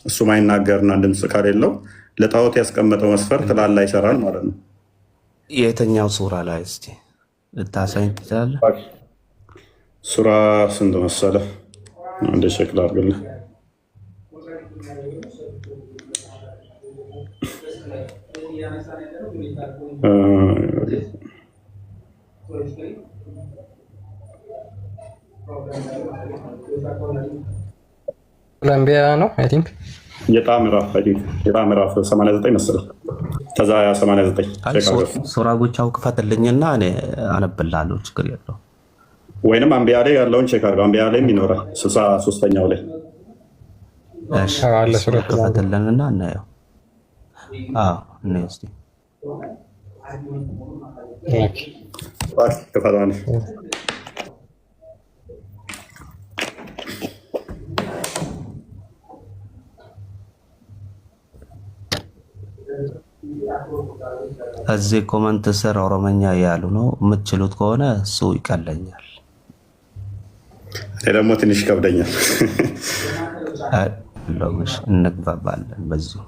እሱ ማይናገርና ድምፅ ከሌለው ለጣዖት ያስቀመጠው መስፈርት ላላ ይሰራል ማለት ነው። የትኛው ሱራ ላይ እስቲ ልታሳይኝ ትችላለህ? ሱራ ስንት መሰለ? አንድ ሸክል አድርግልህ። ኮሎምቢያ ነው አይ ቲንክ የጣ ምዕራፍ 89 መሰለህ። ከዛ 89 ሱራ ጉቻው ክፈትልኝና እኔ አነብልሃለሁ። ችግር የለውም። ወይንም አንቢያ ላይ ያለውን ቼክ አድርገው። አንቢያ ላይም ይኖራል 63ኛው ላይ እሺ፣ አለ ሱራ ክፈትልኝና እናየው። እናየው እስቲ ክፈቷን። እዚህ ኮመንት ስር ኦሮመኛ ያሉ ነው። የምትችሉት ከሆነ እሱ ይቀለኛል። እኔ ደግሞ ትንሽ ይከብደኛል። እንግባባለን በዚሁ።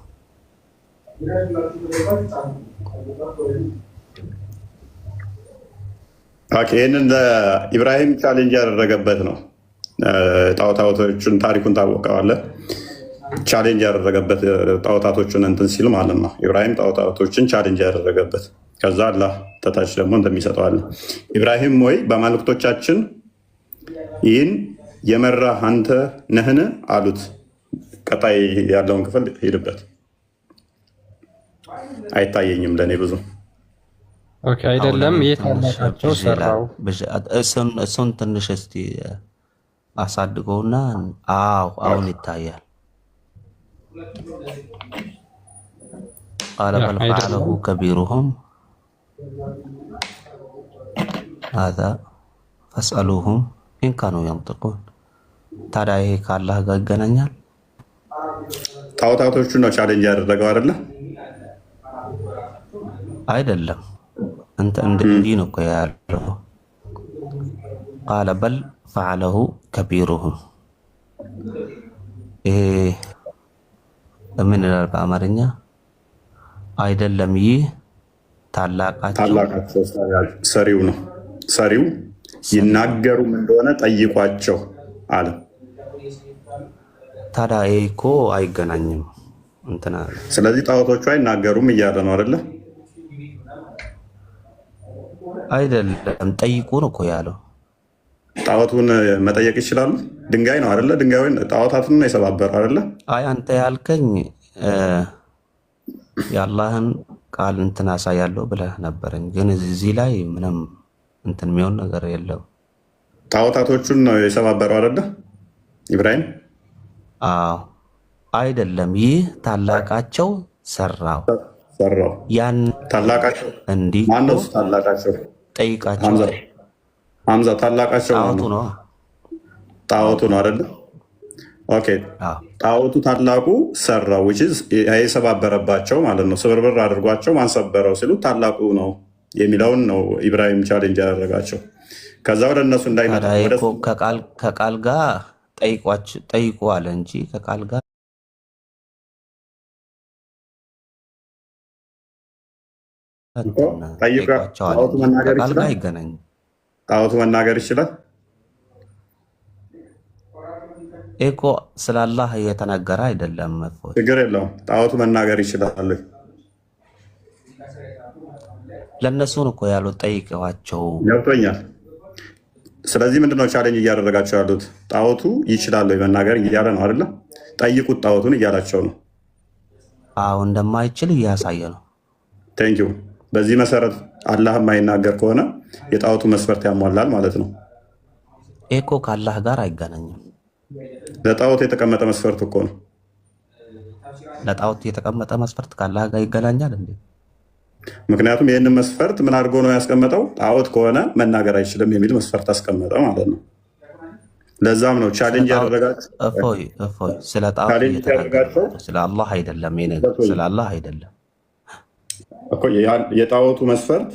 ይህንን ለኢብራሂም ቻሌንጅ ያደረገበት ነው። ጣዖታቶቹን ታሪኩን ታወቀዋለህ። ቻሌንጅ ያደረገበት ጣዖታቶችን እንትን ሲል ማለት ነው። ኢብራሂም ጣዖታቶችን ቻሌንጅ ያደረገበት ከዛ አላህ ተታች ደግሞ እንደሚሰጠዋለን። ኢብራሂም ወይ በአማልክቶቻችን ይህን የመራህ አንተ ነህን አሉት። ቀጣይ ያለውን ክፍል ሄድበት። አይታየኝም ለእኔ ብዙ አይደለም። የታላቃቸው ሰራው እሱን ትንሽ እስቲ አሳድገውና አሁን ይታያል። ቃለ በል ፈዐለሁ ከቢሩሁም ሀዛ ፈስአሉሁም ኢን ካኑ የንጢቁን። ታዲያ ይሄ ከአላህ ጋር ይገናኛል? ጣዖታቶቹን ነው ቻሌንጅ ያደረገው አይደለ? አይደለም። እንዲህ ነው እኮ ያለው። ቃለ በል ፈዐለሁ ከቢሩሁም። ይሄ ምን ይላል በአማርኛ? አይደለም ይህ ታላቃቸው ሰሪው ነው። ሰሪው ይናገሩም እንደሆነ ጠይቋቸው አለ። ታዲያ ይሄ እኮ አይገናኝም እንትና። ስለዚህ ጣዖቶቹ አይናገሩም እያለ ነው አይደለ? አይደለም ጠይቁን እኮ ያለው። ጣዖቱን መጠየቅ ይችላሉ። ድንጋይ ነው አይደለ? ድንጋዩን ጣዖታትን ነው የሰባበረው አይደለ? አይ አንተ ያልከኝ የአላህን ቃል እንትን አሳያለሁ ብለህ ነበረኝ፣ ግን እዚህ ላይ ምንም እንትን የሚሆን ነገር የለም። ጣዖታቶቹን ነው የሰባበረው አይደለ ኢብራሂም? አዎ አይደለም ይህ ታላቃቸው ሰራው ያን ታላቃቸው እንዲህ ማነው? ታላቃቸው ጠይቃቸው። ሐምዛ ታላቃቸው ነው ጣዖቱ ነው አይደለ? ኦኬ ጣዖቱ ታላቁ ሰራው የሰባበረባቸው ማለት ነው። ስብርብር አድርጓቸው ማንሰበረው ሲሉ ታላቁ ነው የሚለውን ነው ኢብራሂም ቻሌንጅ ያደረጋቸው። ከዛ ወደ እነሱ እንዳይመጣ ከቃል ጋር ጠይቁ አለ እንጂ ከቃል ጋር አይገናኝም። ጣዖቱ መናገር ይችላል እኮ ስለ አላህ እየተናገረ አይደለም። ችግር የለውም። ጣዖቱ መናገር ይችላል። ለእነሱን እኮ ያሉት ጠይቀዋቸው። ገብቶኛል። ስለዚህ ምንድነው ቻሌንጅ እያደረጋቸው ያሉት? ጣዖቱ ይችላል መናገር እያለ ነው አይደለ? ጠይቁት ጣዖቱን እያላቸው ነው። አዎ እንደማይችል እያሳየ ነው። ቴንኪው። በዚህ መሰረት አላህ የማይናገር ከሆነ የጣዖቱ መስፈርት ያሟላል ማለት ነው። እኮ ከአላህ ጋር አይገናኝም። ለጣዖት የተቀመጠ መስፈርት እኮ ነው። ለጣዖት የተቀመጠ መስፈርት ከአላህ ጋር ይገናኛል እንዴ? ምክንያቱም ይህንን መስፈርት ምን አድርጎ ነው ያስቀመጠው? ጣዖት ከሆነ መናገር አይችልም የሚል መስፈርት አስቀመጠ ማለት ነው። ለዛም ነው ቻሌንጅ ያደረጋቸው። እፎይ ስለ ጣዖት እየተናገረ ስለ አላህ አይደለም። ስለ አላህ አይደለም እኮ የጣዖቱ መስፈርት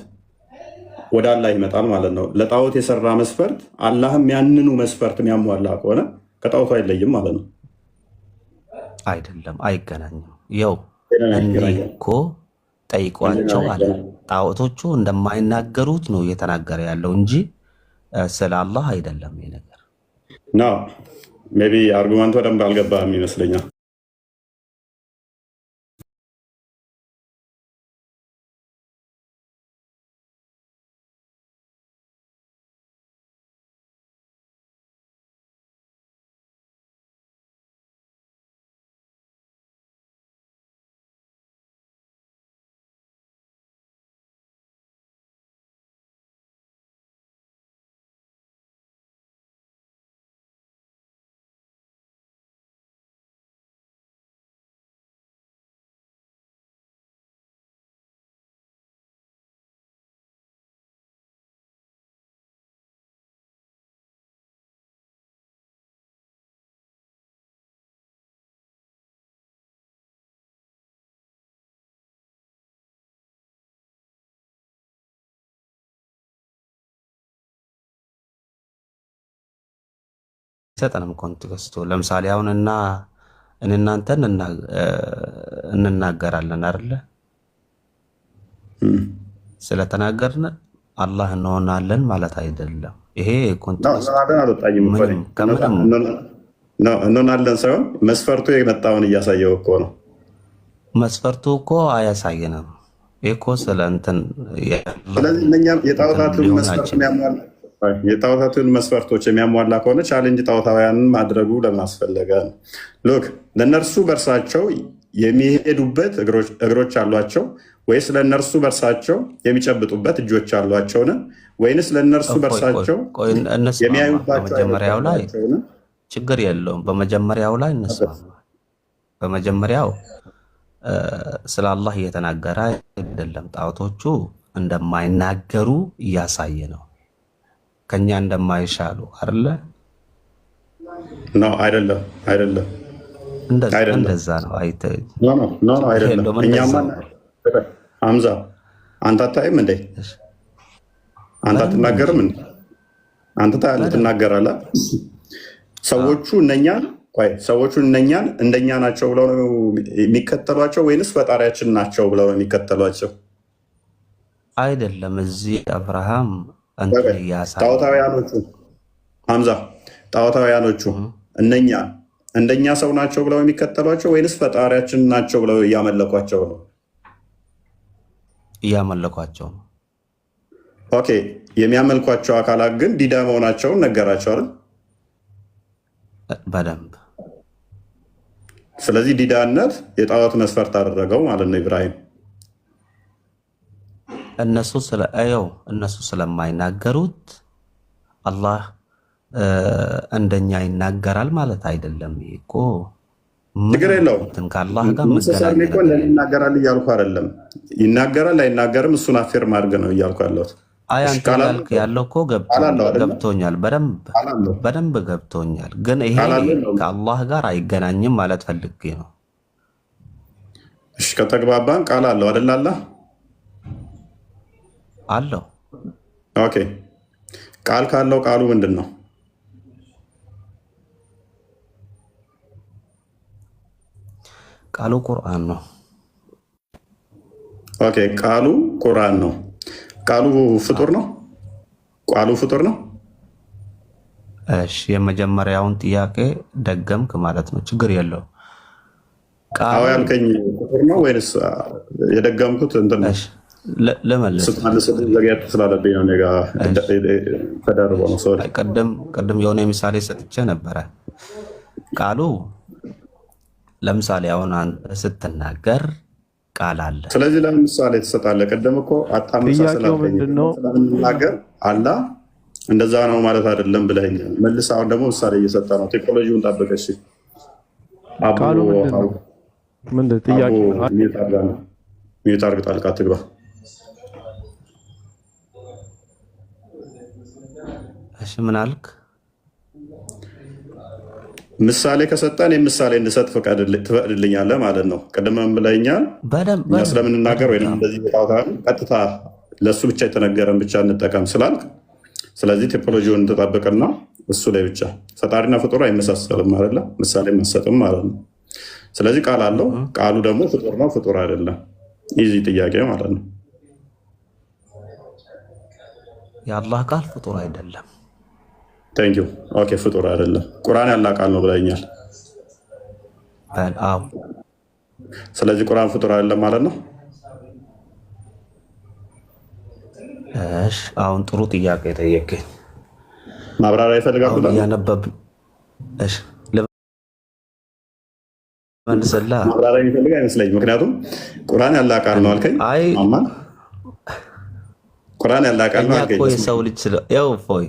ወደ አላህ ይመጣል ማለት ነው። ለጣዖት የሰራ መስፈርት አላህም ያንኑ መስፈርት የሚያሟላ ከሆነ ከጣዖቱ አይለይም ማለት ነው። አይደለም፣ አይገናኝም። ያው እንዲህ እኮ ጠይቋቸው አለ። ጣዖቶቹ እንደማይናገሩት ነው እየተናገረ ያለው እንጂ ስለ አላህ አይደለም። ይሄ ነገር ነው። ሜይ ቢ አርጉመንቱ በደንብ አልገባህም ይመስለኛል። ሰጠንም ኮንቴክስቱ ለምሳሌ አሁን እናንተ እንናገራለን አይደለ? ስለተናገርን አላህ እንሆናለን ማለት አይደለም። ይሄ ኮንቴክስቱ እንሆናለን ሳይሆን መስፈርቱ የመጣውን እያሳየው እኮ ነው። መስፈርቱ እኮ አያሳየንም። ይሄ እኮ ስለ እንትን ስለዚህ እነኛም የጣዖታቱን መስፈርቶች የሚያሟላ ከሆነ ቻሌንጅ ጣዖታውያንን ማድረጉ ለምን አስፈለገ? ሎክ ለእነርሱ በእርሳቸው የሚሄዱበት እግሮች አሏቸው ወይስ ለእነርሱ በእርሳቸው የሚጨብጡበት እጆች አሏቸውን? ወይንስ ለእነርሱ በእርሳቸው የሚያዩባቸው? በመጀመሪያው ላይ ችግር የለውም። በመጀመሪያው ላይ እንስማማ። በመጀመሪያው ስለ አላህ እየተናገረ አይደለም። ጣዖቶቹ እንደማይናገሩ እያሳየ ነው። ከኛ እንደማይሻሉ አይደለ? ነው አይደለም? አይደለም፣ እንደዛ ነው። አይደለም። እኛማ ሐምዛ አንተ አታይም እንዴ? አንተ አትናገርም እንዴ? አንተ ትናገራለህ። ሰዎቹ እነኛን እንደኛ ናቸው ብለው ነው የሚከተሏቸው ወይንስ ፈጣሪያችን ናቸው ብለው ነው የሚከተሏቸው? አይደለም። እዚህ አብርሃም ጣዖታውያኖቹ ሐምዛ ጣዖታውያኖቹ እንደኛ ሰው ናቸው ብለው የሚከተሏቸው ወይንስ ፈጣሪያችን ናቸው ብለው እያመለኳቸው ነው? እያመለኳቸው ነው። ኦኬ፣ የሚያመልኳቸው አካላት ግን ዲዳ መሆናቸውን ነገራቸው አይደል? በደንብ። ስለዚህ ዲዳነት የጣዖት መስፈርት አደረገው ማለት ነው ኢብራሂም። እነሱ ስለማይናገሩት አላህ እንደኛ ይናገራል ማለት አይደለም። ይሄ እኮ ችግር የለውም። ከአላህ ጋር ይናገራል እያልኩ አይደለም። ይናገራል አይናገርም እሱን አፌር ማድረግ ነው እያልኩ ያለሁት። አንተ ያልክ ያለው እኮ ገብቶኛል፣ በደንብ ገብቶኛል። ግን ይሄ ከአላህ ጋር አይገናኝም ማለት ፈልጌ ነው። እሺ፣ ከተግባባን ቃል አለው አይደል? አለው። ኦኬ፣ ቃል ካለው ቃሉ ምንድን ነው? ቃሉ ቁርአን ነው። ኦኬ፣ ቃሉ ቁርአን ነው። ቃሉ ፍጡር ነው። ቃሉ ፍጡር ነው። እሺ፣ የመጀመሪያውን ጥያቄ ደገምክ ማለት ነው። ችግር የለው። ቃሉ ያልከኝ ፍጡር ነው ወይስ የደገምኩት እንትን ነው? ልመልስ ዘግያት ስላለብኝ ነው። ተደርቦ ነው። ቅድም የሆነ ምሳሌ ሰጥቼ ነበረ። ቃሉ ለምሳሌ አሁን አንተ ስትናገር ቃል አለ። ስለዚህ ለምሳሌ ትሰጣለህ። ቅድም እኮ ስለምናገር አላ እንደዛ ነው ማለት አይደለም ብለኸኛል። መልስ። አሁን ደግሞ ምሳሌ እየሰጠ ነው። ቴክኖሎጂውን ጠብቀሽ ቃሉ ምንድን ጥያቄ ሚዩት አድርግ፣ ጣልቃ አትግባ። እሺ፣ ምን አልክ? ምሳሌ ከሰጠን ምሳሌ እንድሰጥ ትፈቅድልኛለህ ማለት ነው። ቅድምም ብለኛል እኛ ስለምንናገር ወይም እንደዚህ ቀጥታ ለእሱ ብቻ የተነገረን ብቻ እንጠቀም ስላልክ፣ ስለዚህ ቴክኖሎጂውን እንጠብቅና እሱ ላይ ብቻ ፈጣሪና ፍጡር አይመሳሰልም አይደለ? ምሳሌ መሰጥም ማለት ነው። ስለዚህ ቃል አለው። ቃሉ ደግሞ ፍጡር ነው ፍጡር አይደለም? ኢዚ ጥያቄ ማለት ነው። የአላህ ቃል ፍጡር አይደለም። ቴንክ ዩ። ኦኬ ፍጡር አይደለም። ቁርአን ያላ ቃል ነው ብለኛል። አዎ። ስለዚህ ቁርአን ፍጡር አይደለም ማለት ነው። እሺ አሁን ጥሩ ጥያቄ ጠየቀኝ። ማብራሪያ ይፈልጋል ብላ ያነበብ እሺ ለመልሰላ ማብራሪያ ይፈልጋል አይመስለኝም። ምክንያቱም ቁርአን ያላ ቃል ነው አልከኝ። አይ ማማን ቁርአን ያላ ቃል ነው አልከኝ። እኮ ሰው ልጅ ስለ ያው እፎይ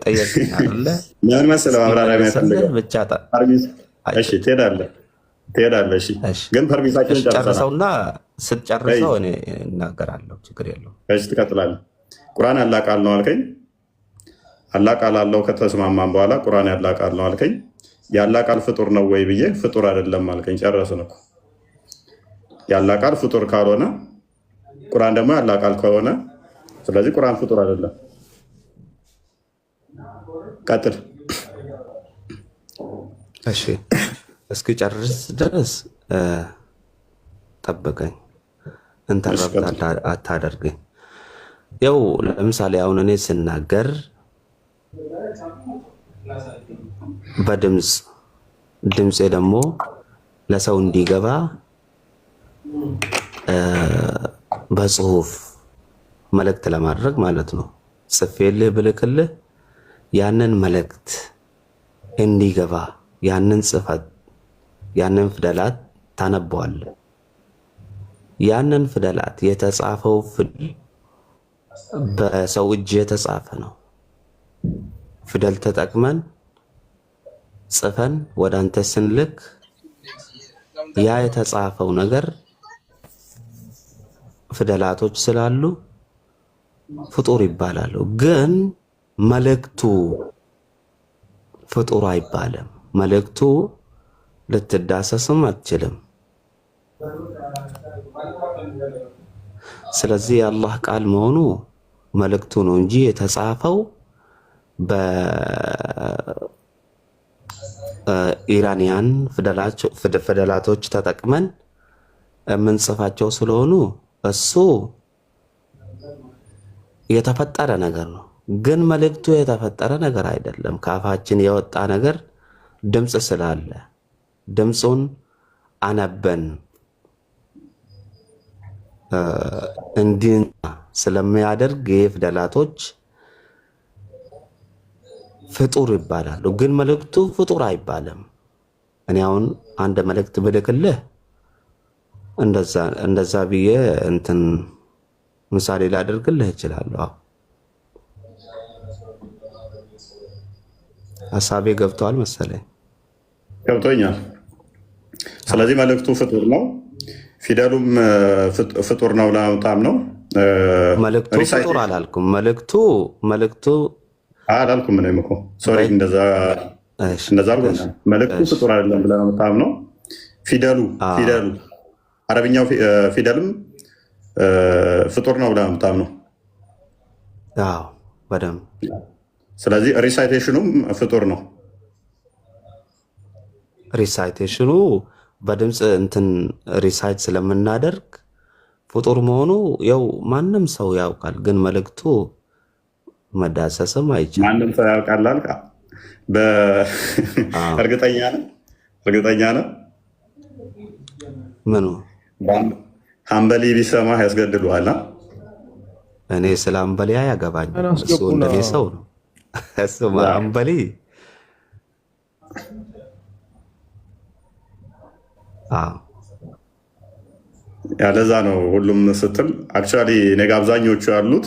ጠየቀኝ አይደለ? ምን መሰለህ ማብራሪያ የሚፈልገው ብቻ እሺ ትሄዳለህ። እሺ ግን ፐርሚሳችን ጨርሰውና ስትጨርሰው እኔ እናገራለሁ። ችግር የለውም። እሺ ትቀጥላለህ። ቁርአን ያላ ቃል ነው አልከኝ። ያላ ቃል አለው ከተስማማን በኋላ ቁርአን ያላ ቃል ነው አልከኝ። ያላ ቃል ፍጡር ነው ወይ ብዬ ፍጡር አይደለም አልከኝ። ጨረስን እኮ። ያላ ቃል ፍጡር ካልሆነ ቁርአን ደግሞ ያላ ቃል ከሆነ ስለዚህ ቁርአን ፍጡር አይደለም። ቀጥል። እሺ እስኪ ጨርስ ድረስ ጠብቀኝ። እንተረብት አታደርገኝ። ያው ለምሳሌ አሁን እኔ ስናገር ድምፄ ደግሞ ለሰው እንዲገባ በጽሁፍ መልእክት ለማድረግ ማለት ነው ጽፌልህ ብልክልህ ያንን መልእክት እንዲገባ ያንን ጽፈት ያንን ፊደላት ታነበዋለህ። ያንን ፊደላት የተጻፈው በሰው እጅ የተጻፈ ነው። ፊደል ተጠቅመን ጽፈን ወደ አንተ ስንልክ ያ የተጻፈው ነገር ፊደላቶች ስላሉ ፍጡር ይባላሉ። ግን መልእክቱ ፍጡር አይባልም። መልእክቱ ልትዳሰስም አትችልም። ስለዚህ የአላህ ቃል መሆኑ መልእክቱ ነው እንጂ የተጻፈው በኢራንያን ፊደላቶች ተጠቅመን የምንጽፋቸው ስለሆኑ እሱ የተፈጠረ ነገር ነው። ግን መልእክቱ የተፈጠረ ነገር አይደለም። ከአፋችን የወጣ ነገር ድምፅ ስላለ ድምፁን አነበን እንዲህ ስለሚያደርግ የፊደላቶች ፍጡር ይባላሉ። ግን መልእክቱ ፍጡር አይባልም። እኔ አሁን አንድ መልእክት ብልክልህ እንደዛ ብዬ እንትን ምሳሌ ላደርግልህ እችላለሁ። ሀሳቤ ገብቷል መሰለኝ። ገብቶኛል። ስለዚህ መልእክቱ ፍጡር ነው፣ ፊደሉም ፍጡር ነው ለማምጣም ነው። መልእክቱ ፍጡር አላልኩም። መልእክቱ አላልኩም። እኔም እኮ ሶሪ፣ እንደዛ መልእክቱ ፍጡር አይደለም ብለህ ነው የምታምነው። ፊደሉ አረብኛው ፊደልም ፍጡር ነው ብለህ ነው የምታምነው። አዎ በደምብ። ስለዚህ ሪሳይቴሽኑም ፍጡር ነው። ሪሳይቴሽኑ በድምፅ እንትን ሪሳይት ስለምናደርግ ፍጡር መሆኑ ያው ማንም ሰው ያውቃል። ግን መልእክቱ መዳሰስም አይቻልም። ማንም ሰው ያውቃል አልካ? እርግጠኛ ነህ? ምኑ ሀምበሊ ቢሰማህ ያስገድሉሃል። እኔ ስለ ሀምበሊ አያገባኝ። እሱ እንደኔ ሰው ነው። እሱ ሀምበሊ ያለዛ ነው ሁሉም ስትል አክቹዋሊ እኔ ጋ አብዛኞቹ ያሉት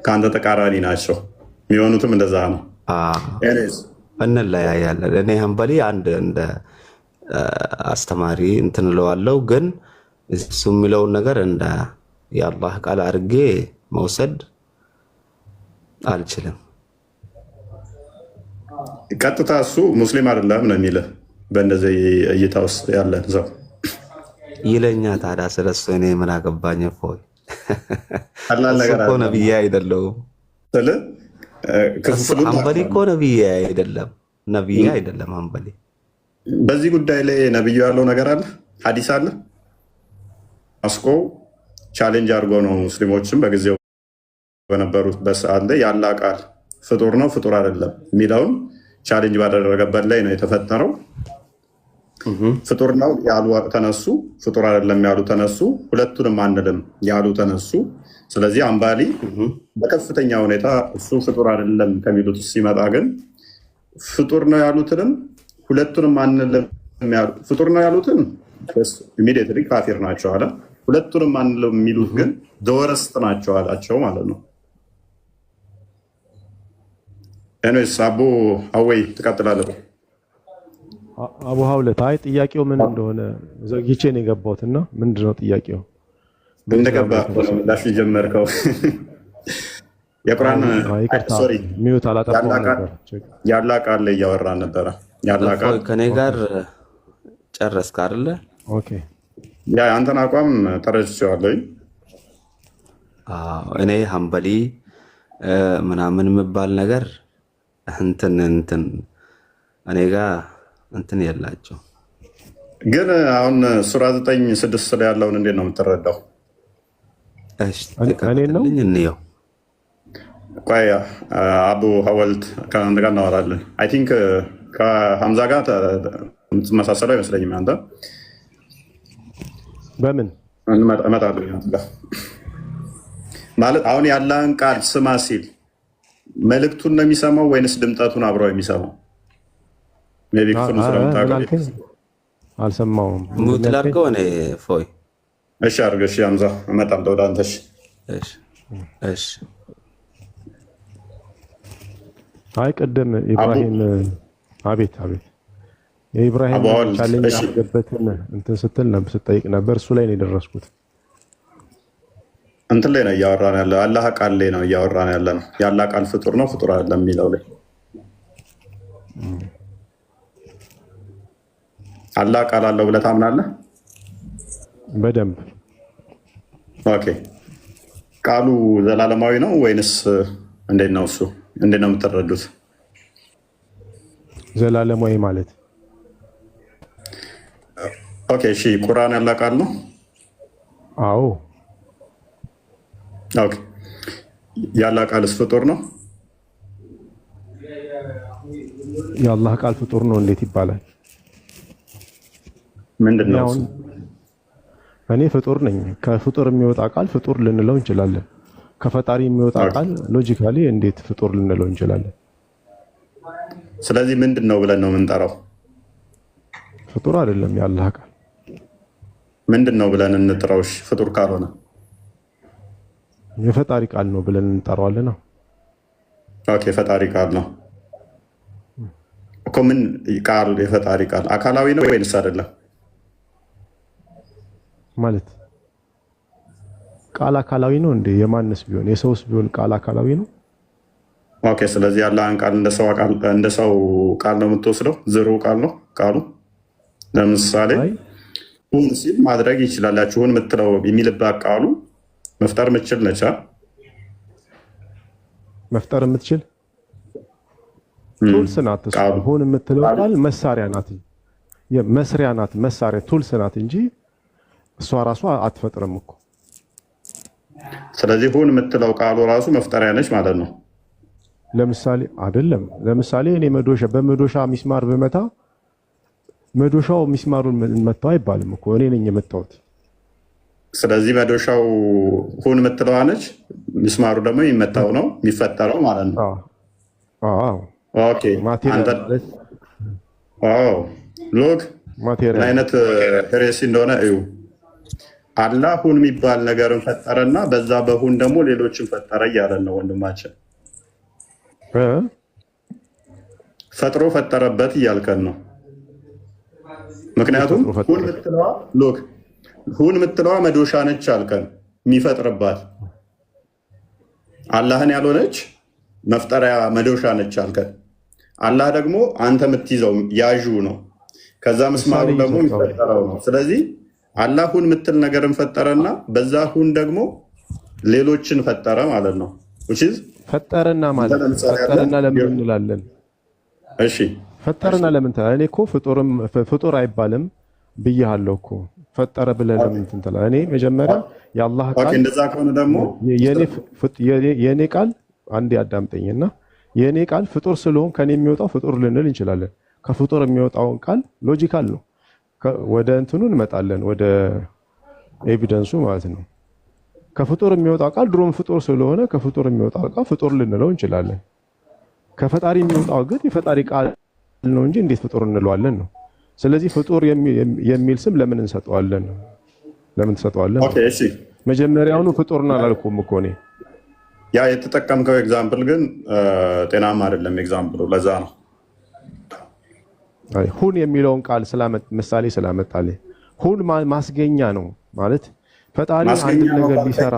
ከአንተ ተቃራኒ ናቸው። የሚሆኑትም እንደዛ ነው። እንለያያለን። እኔ ሀምበሊ አንድ እንደ አስተማሪ እንትን እለዋለሁ፣ ግን እሱ የሚለውን ነገር እንደ የአላህ ቃል አድርጌ መውሰድ አልችልም። ቀጥታ እሱ ሙስሊም አይደለም ነው የሚልህ በእንደዚህ እይታ ውስጥ ያለን ሰው ይለኛ። ታዲያ ስለሱ እኔ ምን አገባኝ? ፎይ እሱ እኮ ነብዬ አይደለሁም። ሀምበሊ እኮ ነብዬ አይደለም። ሀምበሊ በዚህ ጉዳይ ላይ ነብዩ ያለው ነገር አለ። ሀዲስ አለ። አስቆ ቻሌንጅ አድርጎ ነው ሙስሊሞችም በጊዜው በነበሩበት ሰዓት ላይ ያላህ ቃል ፍጡር ነው ፍጡር አይደለም የሚለውን ቻሌንጅ ባደረገበት ላይ ነው የተፈጠረው። ፍጡር ነው ያሉ ተነሱ፣ ፍጡር አይደለም ያሉ ተነሱ፣ ሁለቱንም አንልም ያሉ ተነሱ። ስለዚህ አምባሊ በከፍተኛ ሁኔታ እሱ ፍጡር አይደለም ከሚሉት ሲመጣ ግን ፍጡር ነው ያሉትንም ሁለቱንም አንልም ፍጡር ነው ያሉትን ኢሚዲየትሊ ካፊር ናቸው አለ። ሁለቱንም አንልም የሚሉት ግን ዘወረስት ናቸው አላቸው ማለት ነው። ኤኒዌይስ አቡ አወይ ትቀጥላለህ። አቡ ሀውለት አይ ጥያቄው ምን እንደሆነ ዘግይቼ ነው የገባሁት እና ምንድን ነው ጥያቄው? እንደገባ ላሽ ጀመርከው የቁርአን ሶሪ ሚዩት አላጠፋም ነበር። ያላህ ቃል ላይ እያወራን ነበረ። ያላህ ቃል ከኔ ጋር ጨረስክ አይደለ? ኦኬ ያ አንተን አቋም ተረድቼዋለሁ። እኔ ሀምበሊ ምናምን የምባል ነገር እንትን እኔ ጋር እንትን የላቸው። ግን አሁን ሱራ 9:6 ላይ ያለውን እንዴት ነው የምትረዳው? እኔ ነው እንየው። ቆይ አቡ ሀወልት ከአንተ ጋር እናወራለን። አይ ቲንክ ከሀምዛ ጋር የምትመሳሰለው አይመስለኝም። አንተ በምን እመጣለሁ ማለት አሁን ያለህን ቃል ስማ ሲል መልእክቱን ነው የሚሰማው ወይንስ ድምጠቱን አብረው የሚሰማው? አልሰማውም። ሙት ላድርገው እኔ ፎይ። እሺ አድርገህ። እሺ ሀምዛ እመጣለሁ ወደ አንተ። እሺ አይ ቅድም ኢብራሂም አቤት የኢብራሂም ቻሌንጅ ያደረገበትን እንትን ስትል ነበር ስትጠይቅ ነበር። እሱ ላይ ነው የደረስኩት። እንትን ላይ ነው እያወራን ያለ አላህ ቃል ላይ ነው እያወራን ያለ ነው። ያላህ ቃል ፍጡር ነው ፍጡር አይደለም የሚለው ላይ አላህ ቃል አለው ብለህ ታምናለህ? በደንብ ኦኬ። ቃሉ ዘላለማዊ ነው ወይንስ እንዴት ነው? እሱ እንዴት ነው የምትረዱት? ዘላለማዊ ማለት ኦኬ እሺ። ቁርአን ያላህ ቃል ነው? አዎ። ኦኬ። ያላህ ቃልስ ፍጡር ነው? የአላህ ቃል ፍጡር ነው እንዴት ይባላል? ምንድን ነው እሱ? እኔ ፍጡር ነኝ። ከፍጡር የሚወጣ ቃል ፍጡር ልንለው እንችላለን። ከፈጣሪ የሚወጣ ቃል ሎጂካሊ እንዴት ፍጡር ልንለው እንችላለን? ስለዚህ ምንድን ነው ብለን ነው የምንጠራው? ፍጡር አይደለም የአላህ ቃል ምንድን ነው ብለን እንጥራው? ፍጡር ካልሆነ የፈጣሪ ቃል ነው ብለን እንጠራዋለን ነው። ኦኬ ፈጣሪ ቃል ነው እኮ። ምን ቃል? የፈጣሪ ቃል አካላዊ ነው ወይንስ አይደለም? ማለት ቃል አካላዊ ነው እንዴ? የማንስ ቢሆን የሰውስ ቢሆን ቃል አካላዊ ነው። ኦኬ ስለዚህ ያለህን ቃል እንደ ሰው ቃል ነው የምትወስደው? ዝሩ ቃል ነው ቃሉ። ለምሳሌ ሁን ሲል ማድረግ ይችላል። ያቺ ሁን የምትለው የሚልባት ቃሉ መፍጠር የምትችል ነች። መፍጠር የምትችል ቱልስ ናት። ሁን የምትለው ቃል መሳሪያ ናት፣ መስሪያ ናት፣ መሳሪያ ቱልስ ናት እንጂ እሷ ራሷ አትፈጥርም እኮ። ስለዚህ ሁን የምትለው ቃሉ ራሱ መፍጠሪያ ነች ማለት ነው። ለምሳሌ አይደለም። ለምሳሌ እኔ በመዶሻ ሚስማር ብመታ መዶሻው ሚስማሩን መታው አይባልም እኮ እኔ ነኝ የመታሁት። ስለዚህ መዶሻው ሁን የምትለዋ ነች፣ ሚስማሩ ደግሞ የሚመታው ነው የሚፈጠረው ማለት ነው። አዎ ኦኬ። ሎክ ምን አይነት ሄሬሲ እንደሆነ እዩ። አላህ ሁን የሚባል ነገርን ፈጠረና በዛ በሁን ደግሞ ሌሎችን ፈጠረ እያለን ነው ወንድማችን። ፈጥሮ ፈጠረበት እያልከን ነው። ምክንያቱም ሁን የምትለዋ መዶሻ ነች አልከን፣ የሚፈጥርባት አላህን ያልሆነች መፍጠሪያ መዶሻ ነች አልከን። አላህ ደግሞ አንተ የምትይዘው ያዡ ነው። ከዛ ምስማሩ ደግሞ የሚፈጠረው ነው። ስለዚህ አላህ ሁን የምትል ነገርን ፈጠረና በዛ ሁን ደግሞ ሌሎችን ፈጠረ ማለት ነው። ፈጠረና ማለት ፈጠረና ለምን እንላለን? እሺ ፈጠረና ለምን? እኔ እኮ ፍጡር አይባልም ብያለሁ እኮ ፈጠረ ብለህ ለምን እንትን ትላለህ? እኔ መጀመሪያ የአላህ ቃል እንደዛ ከሆነ ደግሞ የኔ ቃል አንዴ አዳምጠኝና የኔ ቃል ፍጡር ስለሆን ከኔ የሚወጣው ፍጡር ልንል እንችላለን። ከፍጡር የሚወጣውን ቃል ሎጂካል ነው። ወደ እንትኑ እንመጣለን፣ ወደ ኤቪደንሱ ማለት ነው። ከፍጡር የሚወጣው ቃል ድሮም ፍጡር ስለሆነ ከፍጡር የሚወጣው ቃል ፍጡር ልንለው እንችላለን። ከፈጣሪ የሚወጣው ግን የፈጣሪ ቃል ነው እንጂ እንዴት ፍጡር እንለዋለን ነው። ስለዚህ ፍጡር የሚል ስም ለምን እንሰጠዋለን? ለምን ትሰጠዋለን? ኦኬ እሺ፣ መጀመሪያውኑ ፍጡርን አላልኩም እኮ እኔ። ያ የተጠቀምከው ኤግዛምፕል ግን ጤናማ አይደለም ኤግዛምፕሉ። ለዛ ነው ሁን የሚለውን ቃል ምሳሌ ስላመጣልህ ሁን ማስገኛ ነው ማለት ፈጣሪ አንድ ነገር ቢሰራ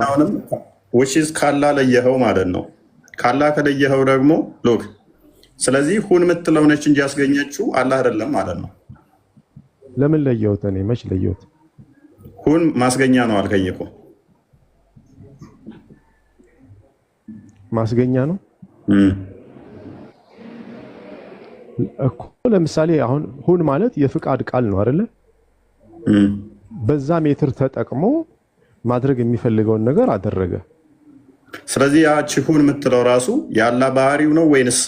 which ካላ ለየኸው ማለት ነው። ካላ ከለየኸው ደግሞ ሎክ ስለዚህ ሁን የምትለው ነች እንጂ ያስገኘችው አላህ አይደለም ማለት ነው። ለምን ለየሁት? እኔ መች ለየሁት? ሁን ማስገኛ ነው አልከኝ እኮ። ማስገኛ ነው እኮ። ለምሳሌ አሁን ሁን ማለት የፍቃድ ቃል ነው አይደለ? በዛ ሜትር ተጠቅሞ ማድረግ የሚፈልገውን ነገር አደረገ። ስለዚህ ያቺ ሁን የምትለው ራሱ የአላህ ባህሪው ነው ወይንስ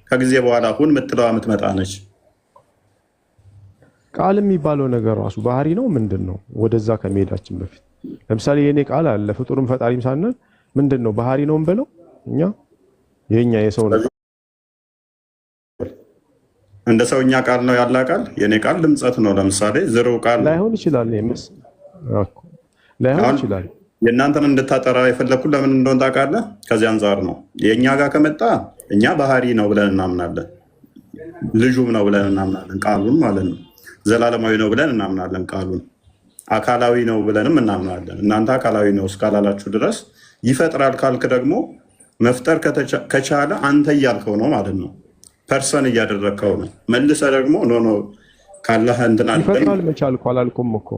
ከጊዜ በኋላ ሁን የምትለው የምትመጣ ነች? ቃል የሚባለው ነገር ራሱ ባህሪ ነው ምንድን ነው? ወደዛ ከመሄዳችን በፊት ለምሳሌ የኔ ቃል አለ ፍጡርም ፈጣሪም ሳንል ምንድን ነው ባህሪ ነው እንበለው እኛ የኛ የሰው ነው። እንደ ሰውኛ ቃል ነው ያላ ቃል። የኔ ቃል ድምጸት ነው። ለምሳሌ ዝሩ ቃል ላይሆን ይችላል። ላይሆን ይችላል። የእናንተን እንድታጠራ የፈለግኩት ለምን እንደሆነ ታውቃለህ? ከዚህ አንጻር ነው። የእኛ ጋር ከመጣ እኛ ባህሪ ነው ብለን እናምናለን፣ ልጁም ነው ብለን እናምናለን፣ ቃሉን ማለት ነው። ዘላለማዊ ነው ብለን እናምናለን፣ ቃሉን አካላዊ ነው ብለንም እናምናለን። እናንተ አካላዊ ነው እስካላላችሁ ድረስ ይፈጥራል ካልክ ደግሞ መፍጠር ከቻለ አንተ እያልከው ነው ማለት ነው። ፐርሰን እያደረግከው ነው። መልሰ ደግሞ ኖ ካላህ እንትን አለ ይፈጥራል መቻል እኮ አላልኩም እኮ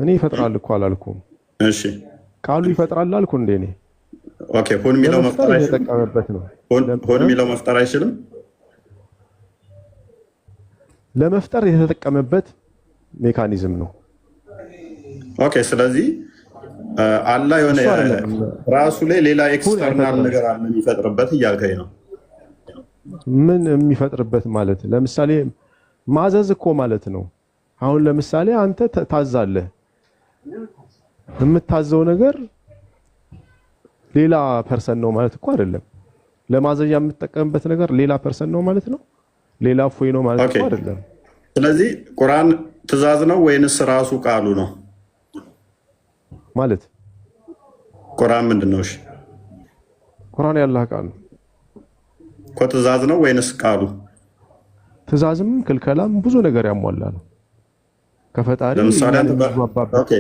እኔ ይፈጥራል እኮ አላልኩም። እሺ ቃሉ ይፈጥራል አልኩ እንዴ እኔ። ኦኬ ሁን የሚለው መፍጠር አይችልም። ሁን የሚለው መፍጠር አይችልም። ለመፍጠር የተጠቀመበት ሜካኒዝም ነው። ኦኬ ስለዚህ አላህ የሆነ ራሱ ላይ ሌላ ኤክስተርናል ነገር አለ የሚፈጥርበት እያልከኝ ነው። ምን የሚፈጥርበት ማለት ለምሳሌ ማዘዝ እኮ ማለት ነው። አሁን ለምሳሌ አንተ ታዛለህ፣ የምታዘው ነገር ሌላ ፐርሰን ነው ማለት እኮ አይደለም። ለማዘዣ የምትጠቀምበት ነገር ሌላ ፐርሰን ነው ማለት ነው። ሌላ ፎይ ነው ማለት እኮ አይደለም። ስለዚህ ቁርአን ትእዛዝ ነው ወይንስ ራሱ ቃሉ ነው ማለት? ቁርአን ምንድን ነው? እሺ ቁርአን ያላህ ቃል ነው እኮ። ትእዛዝ ነው ወይንስ ቃሉ? ትእዛዝም ክልከላም ብዙ ነገር ያሟላ ነው ከፈጣሪ። ለምሳሌ ኦኬ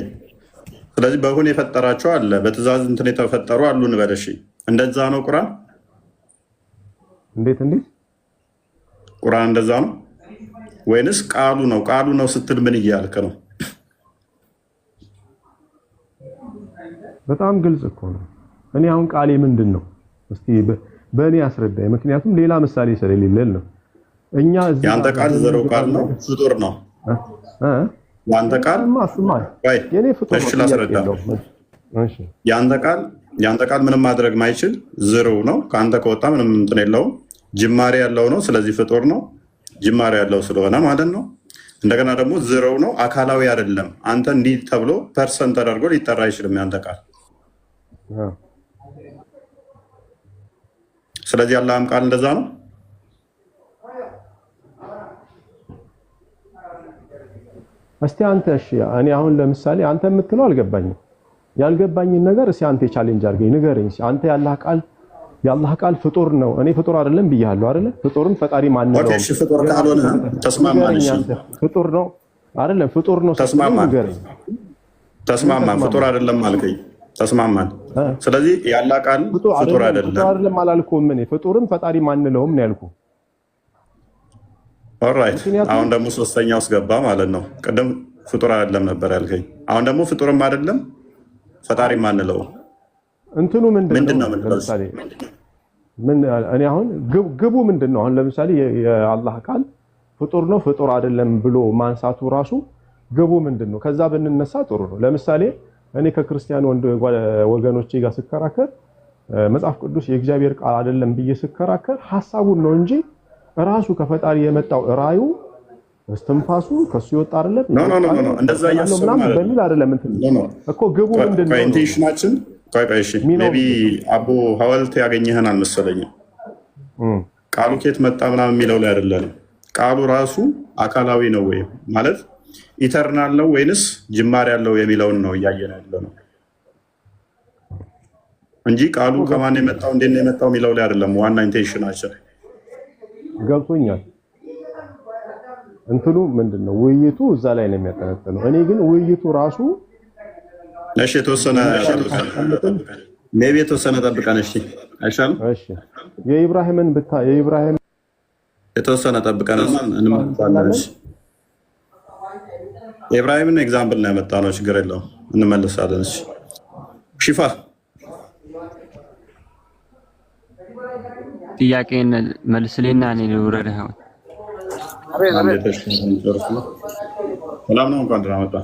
ስለዚህ በሁን የፈጠራቸው አለ፣ በትእዛዝ እንትን የተፈጠሩ አሉ እንበል። እሺ እንደዛ ነው ቁርአን? እንዴት ቁርአን እንደዛ ነው ወይንስ ቃሉ ነው? ቃሉ ነው ስትል ምን እያልክ ነው? በጣም ግልጽ እኮ ነው። እኔ አሁን ቃሌ ምንድን ነው? እስቲ በእኔ አስረዳኝ። ምክንያቱም ሌላ ምሳሌ ስለሌለን ነው። እኛ እዚህ ያንተ ቃል ዘሮ ቃል ነው ፍጡር ነው። ያንተ ቃል የኔ ፍጡር እሺ ላስረዳ። ያንተ ቃል ምንም ማድረግ ማይችል ዝሩ ነው። ከአንተ ከወጣ ምንም እንትን የለውም። ጅማሬ ያለው ነው። ስለዚህ ፍጡር ነው። ጅማሬ ያለው ስለሆነ ማለት ነው። እንደገና ደግሞ ዝረው ነው። አካላዊ አይደለም። አንተ እንዲህ ተብሎ ፐርሰን ተደርጎ ሊጠራ አይችልም ያንተ ቃል። ስለዚህ አላህም ቃል እንደዛ ነው። እስቲ አንተ እሺ፣ እኔ አሁን ለምሳሌ አንተ የምትለው አልገባኝም። ያልገባኝን ነገር እስቲ አንተ ቻሌንጅ አድርገኝ ንገረኝ። አንተ የአላህ ቃል ፍጡር ነው። እኔ ፍጡር አይደለም ብያለሁ አይደለ? ፍጡርን ፈጣሪ ማን ነው? ኦኬ እሺ፣ ፍጡር ካልሆነ ተስማማን። እሺ ፍጡር ነው አይደለም? ፍጡር ነው ተስማማን። ፍጡር አይደለም አልከኝ፣ ተስማማን። ስለዚህ የአላህ ቃል ፍጡር አይደለም አላልኩም። እኔ ፍጡርን ፈጣሪ ማንለውም ነው ያልኩህ። ኦልራይት አሁን ደግሞ ሶስተኛው ውስጥ ገባ ማለት ነው። ቅድም ፍጡር አይደለም ነበር ያልከኝ። አሁን ደግሞ ፍጡርም አይደለም ፈጣሪ ማንለው እንትኑ ምንድነው? ለምሳሌ እኔ አሁን ግቡ ምንድነው? አሁን ለምሳሌ የአላህ ቃል ፍጡር ነው ፍጡር አይደለም ብሎ ማንሳቱ ራሱ ግቡ ምንድነው? ከዛ ብንነሳ ጥሩ ነው። ለምሳሌ እኔ ከክርስቲያን ወገኖቼ ጋር ስከራከር መጽሐፍ ቅዱስ የእግዚአብሔር ቃል አይደለም ብዬ ስከራከር ሐሳቡን ነው እንጂ ራሱ ከፈጣሪ የመጣው ራዩ እስትንፋሱ ከሱ ይወጣ አይደለም። ኖ እንደዛ ያሰማ በሚል አይደለም እኮ ግቡ ምንድነው? ኢንቴንሽናችን እሺ ሜቢ አቡ ሐዋልት ያገኘህን አልመሰለኝም። ቃሉ ከየት መጣ ምናምን የሚለው ላይ አይደለም። ቃሉ ራሱ አካላዊ ነው ወይ ማለት ኢተርናል ነው ወይንስ ጅማሬ ያለው የሚለውን ነው እያየን ያለው ነው እንጂ ቃሉ ከማን የመጣው እንዴት ነው የመጣው የሚለው ላይ አይደለም። ዋና ኢንቴንሽናችን ገብቶኛል። እንትኑ ምንድነው ውይይቱ እዛ ላይ ነው የሚያጠነጥነው። እኔ ግን ውይይቱ ራሱ እሺ የተወሰነ ጠብቀን እሺ አይሻልም? እሺ የኢብራሂምን የተወሰነ ጠብቀንና እንመለሳለን። እሺ የኢብራሂምን ኤግዛምፕል ነው ያመጣነው፣ ችግር የለውም እንመለሳለን። እሺ ሺፋ ጥያቄን መልስልኝና እኔ ልውረድህ። ሰላም ነው፣ እንኳን ደህና መጣ።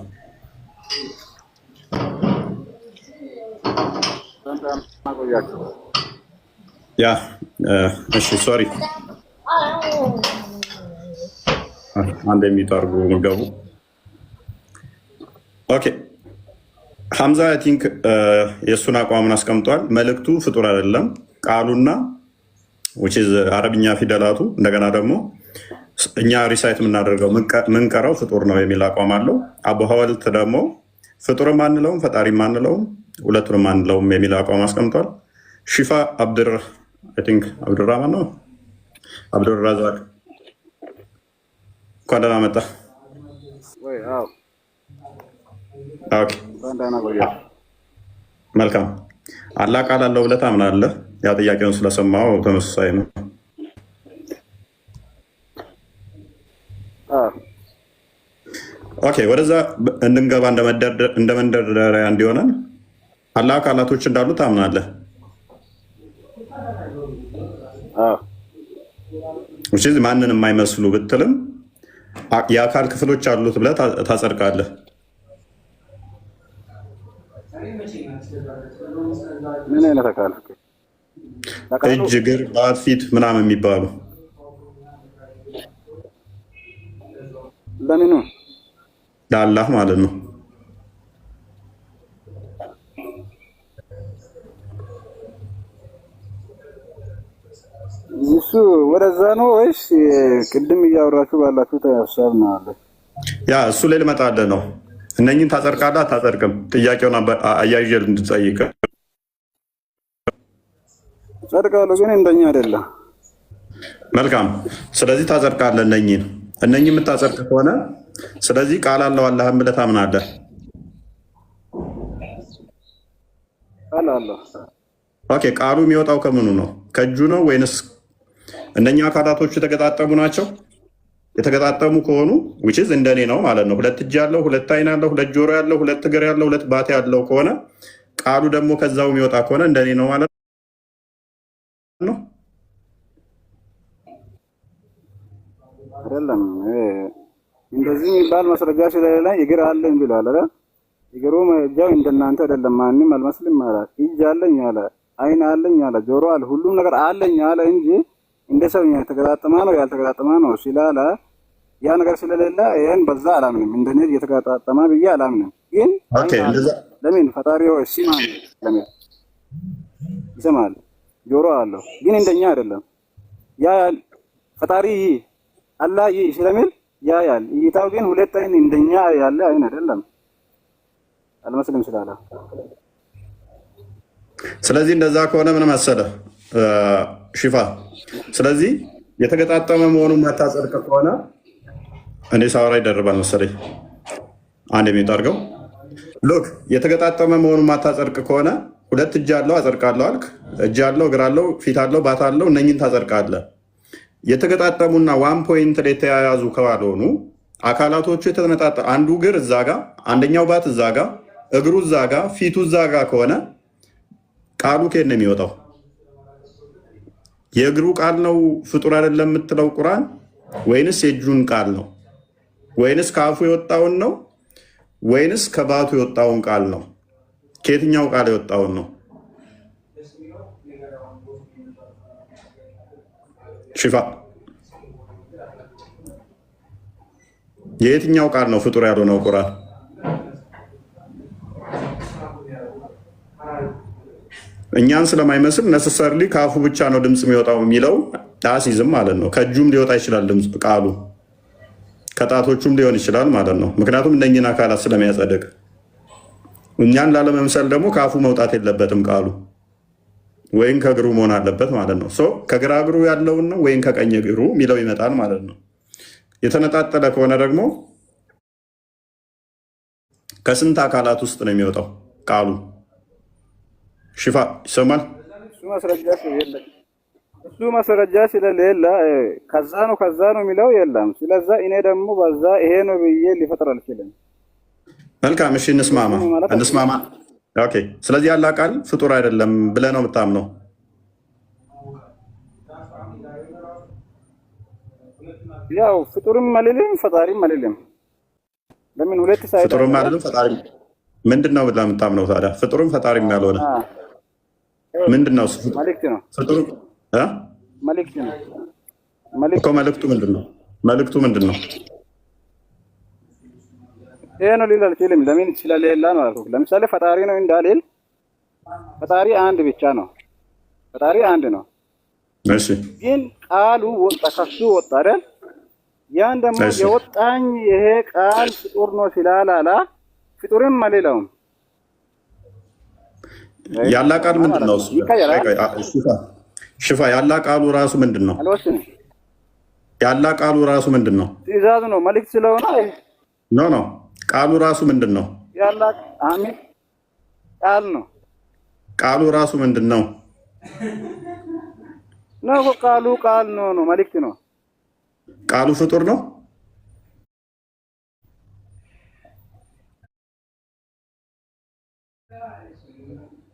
ያ እሺ ሶሪ አንድ የሚታርጉ ገቡ። ኦኬ ሐምዛ አይ ቲንክ የእሱን አቋምን አስቀምጧል። መልእክቱ ፍጡር አይደለም ቃሉና አረብኛ ፊደላቱ እንደገና ደግሞ እኛ ሪሳይት የምናደርገው ምንቀረው ፍጡር ነው የሚል አቋም አለው። አቡ ሐዋልት ደግሞ ፍጡርም አንለውም ፈጣሪም አንለውም ሁለቱንም አንለውም የሚል አቋም አስቀምጧል። ሺፋ አብዱራህማን ነው አብዱራዛቅ እንኳን ደህና መጣ። መልካም አላህ ቃል አለው ብለህ ታምናለህ? ያ ጥያቄውን ስለሰማው ተመሳሳይ ነው። ኦኬ ወደዛ እንድንገባ እንደ መንደርደሪያ እንዲሆነን አላህ አካላቶች እንዳሉ ታምናለህ? ማንን የማይመስሉ ብትልም የአካል ክፍሎች አሉት ብለህ ታጸድቃለህ? ምን አይነት አካል? እጅ፣ እግር፣ ባት፣ ፊት ምናምን የሚባሉ ለምኑ ለአላህ ማለት ነው። እሱ ወደዛ ነው ወይስ ቅድም እያወራችሁ ባላችሁት ሀሳብ ነው አለ? ያ እሱ ላይ ልመጣልህ ነው። እነኝን ታጸድቃለህ አታጸድቅም? ጥያቄውን አያይዤ እንድትጠይቅ ጸድቃለሁ፣ ግን እንደኛ አይደለም። መልካም። ስለዚህ ታጸድቃለህ እነኝን የምታጸድቅ ከሆነ ስለዚህ ቃል አለው አላህም ብለህ ታምናለህ? ቃል አለው። ኦኬ ቃሉ የሚወጣው ከምኑ ነው? ከእጁ ነው ወይንስ እነኛ አካላቶቹ የተገጣጠሙ ናቸው? የተገጣጠሙ ከሆኑ ዊችዝ እንደኔ ነው ማለት ነው። ሁለት እጅ ያለው፣ ሁለት አይን ያለው፣ ሁለት ጆሮ ያለው፣ ሁለት እግር ያለው፣ ሁለት ባቴ ያለው ከሆነ ቃሉ ደግሞ ከዛው የሚወጣ ከሆነ እንደኔ ነው ማለት ነው። አይደለም እንደዚህ የሚባል ማስረጃ ስለሌለ እግር አለኝ ብሏል አይደል? እግሩ እጃው እንደናንተ አይደለም፣ ማንም አልመስልም አለ። እጅ አለኝ አለ፣ አይን አለኝ አለ፣ ጆሮ አለ፣ ሁሉም ነገር አለኝ አለ እንጂ እንደ ሰው የተገጣጠመ ነው ያልተገጣጠመ ነው ስላለ ያ ነገር ስለሌለ ይሄን በዛ አላምንም። እንደኔ የተገጣጠመ ብዬ አላምንም። ግን ለምን ፈጣሪው ለምን ይሰማል? ጆሮ አለው፣ ግን እንደኛ አይደለም። ያ ፈጣሪ አላህ ስለሚል ያያል። እይታው ግን ሁለት አይን እንደኛ ያለ አይን አይደለም፣ አልመስልም ስላለ። ስለዚህ እንደዛ ከሆነ ምን መሰለህ ሺፋ፣ ስለዚህ የተገጣጠመ መሆኑን ማታጸድቅ ከሆነ እኔ ሳወራ ይደርባል መሰለኝ። አንድ የሚጠርገው ሎክ የተገጣጠመ መሆኑን ማታጸድቅ ከሆነ ሁለት እጅ አለው አጸድቃለሁ አልክ። እጅ አለው፣ እግር አለው፣ ፊት አለው፣ ባት አለው፣ እነኝን ታጸድቃለህ። የተገጣጠሙና ዋን ፖይንት ላይ የተያያዙ ካልሆኑ አካላቶቹ የተነጣጠ አንዱ እግር እዛ ጋ፣ አንደኛው ባት እዛ ጋ፣ እግሩ እዛ ጋ፣ ፊቱ እዛ ጋ ከሆነ ቃሉ ከየት ነው የሚወጣው? የእግሩ ቃል ነው ፍጡር አይደለም የምትለው ቁርአን? ወይንስ የእጁን ቃል ነው? ወይንስ ከአፉ የወጣውን ነው? ወይንስ ከባቱ የወጣውን ቃል ነው? ከየትኛው ቃል የወጣውን ነው? ሽፋ የየትኛው ቃል ነው ፍጡር ያልሆነው ቁርአን? እኛን ስለማይመስል ነሰሰርሊ ከአፉ ብቻ ነው ድምፅ የሚወጣው የሚለው አሲዝም ማለት ነው። ከእጁም ሊወጣ ይችላል ድምፅ ቃሉ፣ ከጣቶቹም ሊሆን ይችላል ማለት ነው። ምክንያቱም እነኝን አካላት ስለሚያጸድቅ፣ እኛን ላለመምሰል ደግሞ ከአፉ መውጣት የለበትም ቃሉ፣ ወይም ከእግሩ መሆን አለበት ማለት ነው። ከግራ እግሩ ያለውን ነው ወይም ከቀኝ እግሩ የሚለው ይመጣል ማለት ነው። የተነጣጠለ ከሆነ ደግሞ ከስንት አካላት ውስጥ ነው የሚወጣው ቃሉ? ሽፋ ይሰማል? እሱ ማስረጃ ስለሌለ ከዛ ነው የሚለው የለም። ስለዛ እኔ ደግሞ በዛ ይሄ ነው ብዬ ሊፈጥር አልችልም። መልካም እሺ፣ እንስማማ። ኦኬ። ስለዚህ ያለ ቃል ፍጡር አይደለም ብለህ ነው የምታምነው? ያው ፍጡርም አልልም ፈጣሪም አልልም። ለምን ሁለት ሳይድ ፍጡርም አይደለም ፈጣሪ ምንድን ነው ብለህ የምታምነው ታዲያ? ፍጡርም ፈጣሪም ያልሆነ ምንድን ነው? መልእክት ነው። ፍጡር መልእክት ነው እኮ። መልእክቱ ምንድን ነው? መልእክቱ ምንድን ነው? ይሄ ነው ሊል አልችልም። ለምን ስለሌላ ነው አልኩህ። ለምሳሌ ፈጣሪ ነው እንዳልል፣ ፈጣሪ አንድ ብቻ ነው። ፈጣሪ አንድ ነው። እሺ፣ ግን ቃሉ ወጣ ከሱ ወጣ አይደል? ያን ደግሞ የወጣኝ ይሄ ቃል ፍጡር ነው ስላላላ ፍጡርም አልለውም። ያላ ቃል ምንድን ነው? ሽፋ ያላ ቃሉ ራሱ ምንድን ነው? ያላ ቃሉ ራሱ ምንድን ነው? ትእዛዝ ነው፣ መልእክት ስለሆነ ኖ ቃሉ ራሱ ምንድን ነው? ያላ አሚን ቃል ነው። ቃሉ ራሱ ምንድን ነው? ቃሉ ቃል ነው፣ መልእክት ነው። ቃሉ ፍጡር ነው?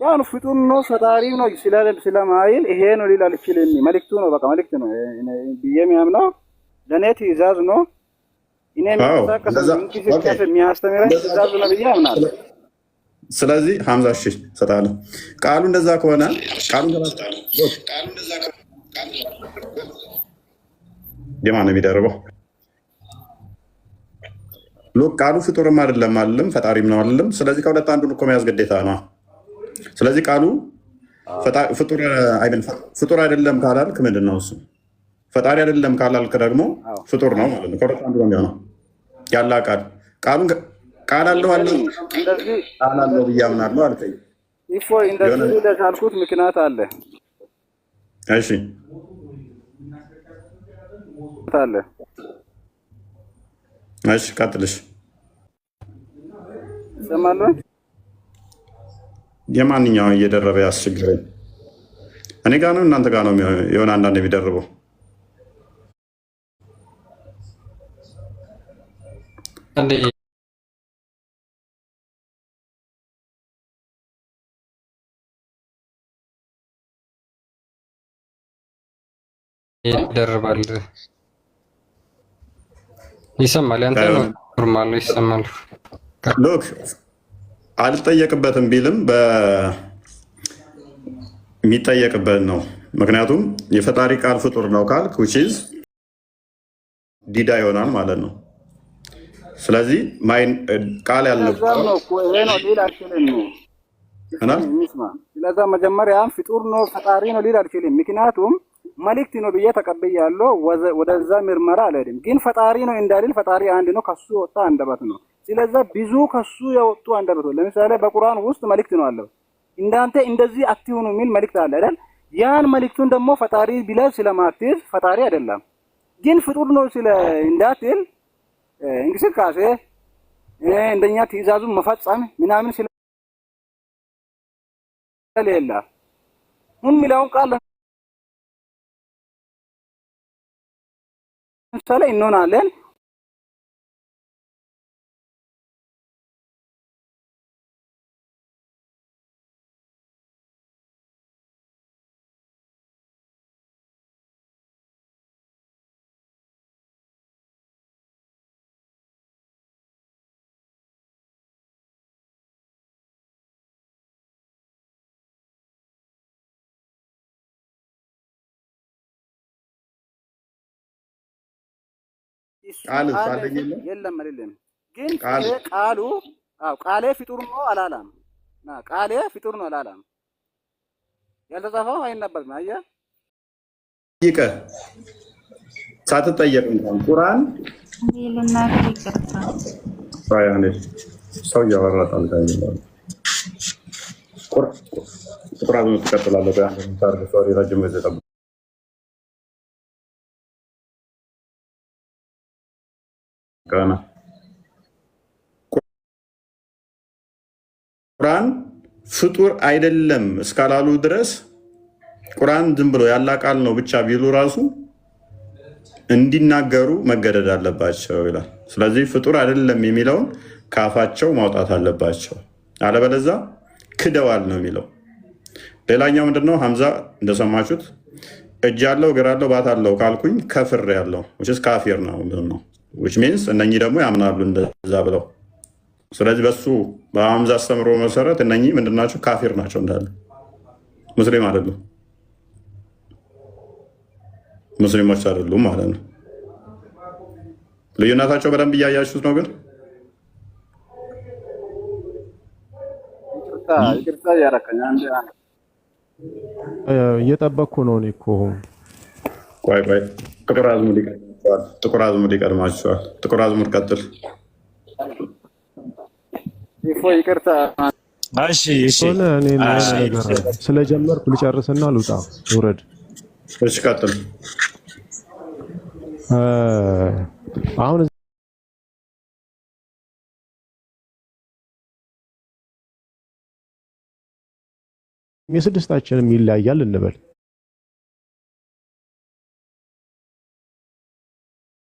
ያን ፍጡር ነው ፈጣሪ ነው ስለማይል ይሄ ነው ሊል አልችልም። መልእክቱ ነው፣ በቃ መልእክት ነው ብዬ የሚያምነው ለእኔ ትእዛዝ ነው። እኔ የሚያስተምረኝ ትእዛዝ ነው ብዬ አምናለሁ። ስለዚህ ሀምዛ እሺ እሰጥሃለሁ። ቃሉ እንደዛ ከሆነ የማን ነው የሚደርበው? ቃሉ ፍጡርም አይደለም አልልም፣ ፈጣሪም ነው አልልም። ስለዚህ ከሁለት አንዱን እኮ መያዝ ግዴታ ነው። ስለዚህ ቃሉ ፍጡር አይደለም ካላልክ ምንድን ነው እሱ? ፈጣሪ አይደለም ካላልክ ደግሞ ፍጡር ነው ማለት ነው። ከሁለት አንዱ ነው የሚሆነው። ያላ ቃሉን ቃል አለው ብዬ አምናለሁ አልከኝ። እንደዚህ ለቻልኩት ምክንያት አለ። እሺ አለ። እሺ ቀጥልሽ። ሰማለሁ። የማንኛው እየደረበ ያስቸግረኝ? እኔ ጋ ነው እናንተ ጋ ነው የሆነ አንዳንድ የሚደርበው? ይደርባል። ይሰማል። ያንተ ኖርማል ይሰማል። ሎክ አልጠየቅበትም ቢልም የሚጠየቅበት ነው። ምክንያቱም የፈጣሪ ቃል ፍጡር ነው ካልክ ዊችዝ ዲዳ ይሆናል ማለት ነው። ስለዚህ ቃል ያልነበር ስለዛ መጀመሪያ ፍጡር ነው ፈጣሪ ነው ሊል አልችልም። ምክንያቱም መልእክት ነው ብዬ ተቀብያለሁ። ወደዛ ምርመራ አልሄድም። ግን ፈጣሪ ነው እንዳልል ፈጣሪ አንድ ነው፣ ከሱ የወጣ አንደበት ነው። ስለዛ ብዙ ከሱ የወጡ አንደበቶች ለምሳሌ በቁርአን ውስጥ መልእክት ነው አለው። እንዳንተ እንደዚህ አትሁኑ የሚል መልእክት አለ አይደል? ያን መልእክቱን ደግሞ ፈጣሪ ብለህ ስለማትይዝ ፈጣሪ አይደለም። ግን ፍጡር ነው ስለ እንዳትል እንቅስቃሴ እንደኛ ትእዛዙን መፈጸም ምናምን ስለሌላ ምን ሚላውን ቃል ለምሳሌ እንሆናለን ቃል ሳለኝ የለም አይደለም። ግን ቃሉ ቃሌ ፍጡር ነው አላላም። ቃሌ ፍጡር ነው አላላም። ያልተጻፈው አይነበብም። አየህ ይቀ ሳትጠየቅ እንኳን ቁርአን ይልናገር ይቅርታ ሳያኔ ሰው ያወራታል ታይቷል። ቁርአን ነው ተከተላለ በአንድ ታርገ ሶሪ ረጅም ጊዜ ጠብቁ። ካና ቁርአን ፍጡር አይደለም እስካላሉ ድረስ ቁርአን ዝም ብሎ ያላ ቃል ነው ብቻ ቢሉ ራሱ እንዲናገሩ መገደድ አለባቸው ይላል። ስለዚህ ፍጡር አይደለም የሚለውን ካፋቸው ማውጣት አለባቸው፣ አለበለዚያ ክደዋል ነው የሚለው። ሌላኛው ምንድነው? ሐምዛ እንደሰማችሁት እጅ ያለው እግር ያለው ባት አለው ካልኩኝ ከፍር ያለው ካፊር ነው ነው which means እነኚህ ደግሞ ያምናሉ እንደዛ ብለው። ስለዚህ በሱ በሐምዛ አስተምሮ መሰረት እነኚህ ምንድናቸው? ካፊር ናቸው፣ እንዳለ ሙስሊም አይደሉም፣ ሙስሊሞች አይደሉም ማለት ነው። ልዩነታቸው በደንብ እያያችሁት ነው። ግን ይቅርታ ያረከኝ አንዴ እየጠበቅኩ ነው እኔ እኮ። ቆይ ጥቁር አዝሙድ ይቀድማችኋል። ጥቁር አዝሙድ ቀጥል። ይቅርታ እሺ እኔ ነገር ስለጀመርኩ ልጨርስና ልውጣ ውረድ። እሺ ቀጥል። አሁን የስድስታችንም ይለያያል እንበል።